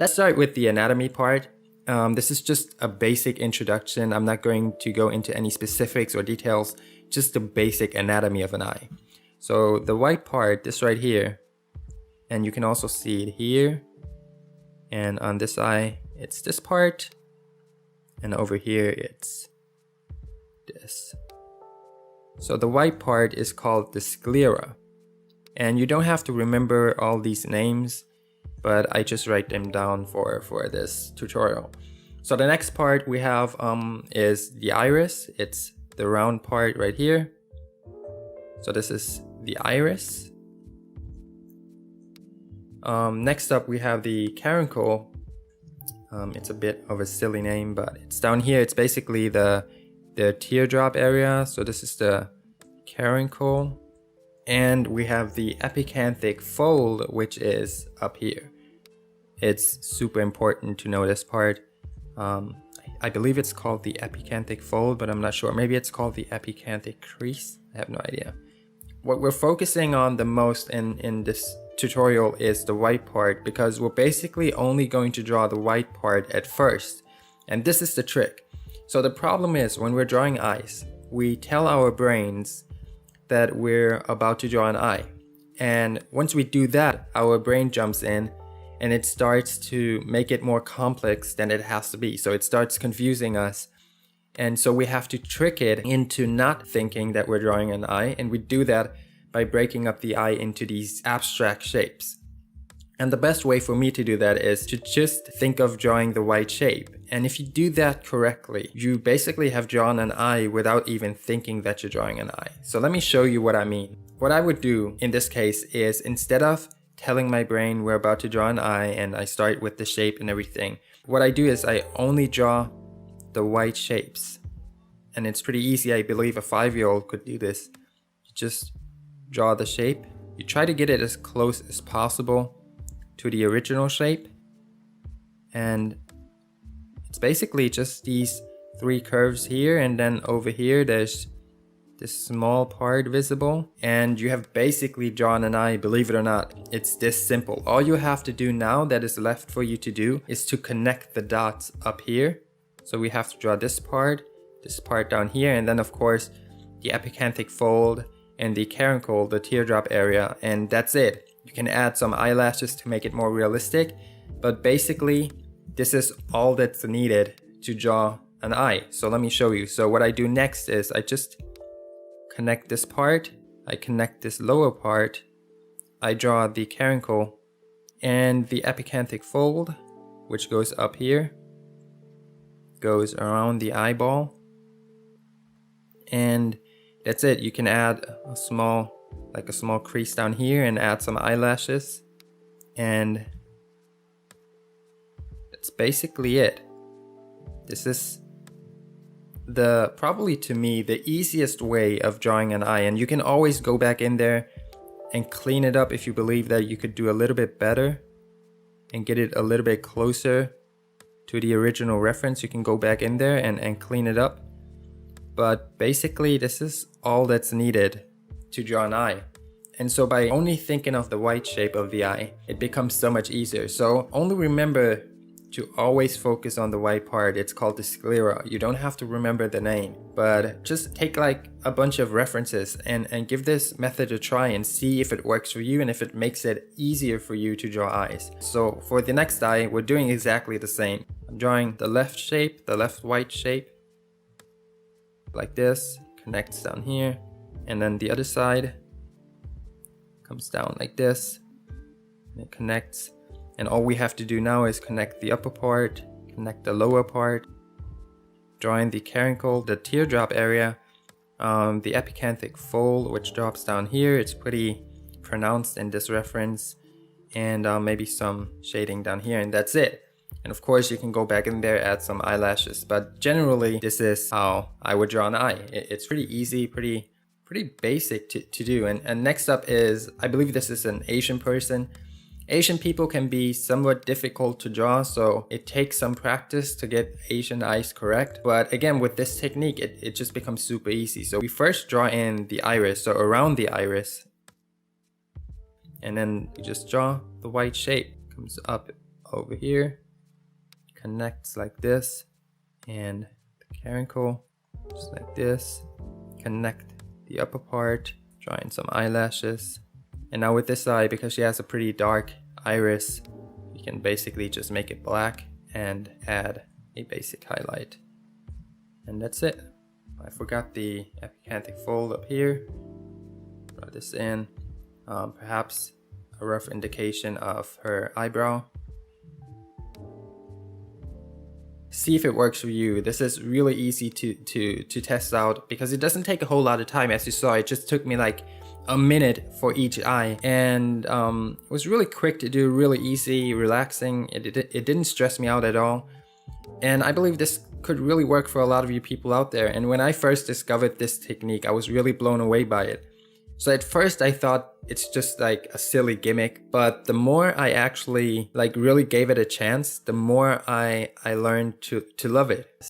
Let's start with the anatomy part. This is just a basic introduction. I'm not going to go into any specifics or details, just the basic anatomy of an eye. So the white part, this right here, and you can also see it here. And on this eye, it's this part. And over here, it's this. So the white part is called the sclera. And you don't have to remember all these names, but I just write them down for this tutorial. So the next part we have is the iris. It's the round part right here. So this is the iris. Next up we have the caruncle. It's a bit of a silly name, but it's down here. It's basically the teardrop area. So this is the caruncle. And we have the epicanthic fold, which is up here. It's super important to know this part. I believe it's called the epicanthic fold, but I'm not sure. Maybe it's called the epicanthic crease. I have no idea. What we're focusing on the most in this tutorial is the white part, because we're basically only going to draw the white part at first. And this is the trick. So the problem is when we're drawing eyes, we tell our brains that we're about to draw an eye. And once we do that, our brain jumps in and it starts to make it more complex than it has to be. So it starts confusing us. And so we have to trick it into not thinking that we're drawing an eye. And we do that by breaking up the eye into these abstract shapes. And the best way for me to do that is to just think of drawing the white shape. And if you do that correctly, you basically have drawn an eye without even thinking that you're drawing an eye. So let me show you what I mean. What I would do in this case is, instead of telling my brain we're about to draw an eye and I start with the shape and everything, what I do is I only draw the white shapes. And it's pretty easy. I believe a 5-year-old could do this. You just draw the shape. You try to get it as close as possible to the original shape, and it's basically just these 3 curves here, and then over here there's this small part visible, and you have basically drawn an eye. Believe it or not, it's this simple. All you have to do now that is left for you to do is to connect the dots up here. So we have to draw this part down here, and then of course the epicanthic fold and the caruncle, the teardrop area, and that's it. You can add some eyelashes to make it more realistic, but basically this is all that's needed to draw an eye. So let me show you. So what I do next is I just connect this part, I connect this lower part, I draw the caruncle and the epicanthic fold, which goes up here, goes around the eyeball, and that's it. You can add a small crease down here and add some eyelashes, and that's basically it. This is probably to me the easiest way of drawing an eye, and you can always go back in there and clean it up if you believe that you could do a little bit better and get it a little bit closer to the original reference. You can go back in there and clean it up. But basically this is all that's needed to draw an eye. And so by only thinking of the white shape of the eye, it becomes so much easier. So only remember to always focus on the white part. It's called the sclera. You don't have to remember the name, but just take like a bunch of references and give this method a try and see if it works for you and if it makes it easier for you to draw eyes. So for the next eye, we're doing exactly the same. I'm drawing the left shape, the left white shape, like this, connects down here, and then the other side comes down like this, and it connects. And all we have to do now is connect the upper part, connect the lower part, drawing the caruncle, the teardrop area, the epicanthic fold, which drops down here. It's pretty pronounced in this reference, and maybe some shading down here, and that's it. And of course you can go back in there, add some eyelashes, but generally this is how I would draw an eye. It's pretty easy, pretty basic to do. And next up is, I believe this is an Asian person. Asian people can be somewhat difficult to draw, so it takes some practice to get Asian eyes correct. But again, with this technique, it just becomes super easy. So we first draw in the iris, so around the iris, and then we just draw the white shape. Comes up over here, connects like this, and the caracal just like this. Connect the upper part, draw in some eyelashes. And now with this eye, because she has a pretty dark iris, you can basically just make it black and add a basic highlight. And that's it. I forgot the epicanthic fold up here. Draw this in. Perhaps a rough indication of her eyebrow. See if it works for you. This is really easy to test out because it doesn't take a whole lot of time. As you saw, it just took me like a minute for each eye, and it was really quick to do, really easy, relaxing. It didn't stress me out at all, and I believe this could really work for a lot of you people out there. And when I first discovered this technique, I was really blown away by it. So at first I thought it's just like a silly gimmick, but the more I actually like really gave it a chance, the more I learned to love it.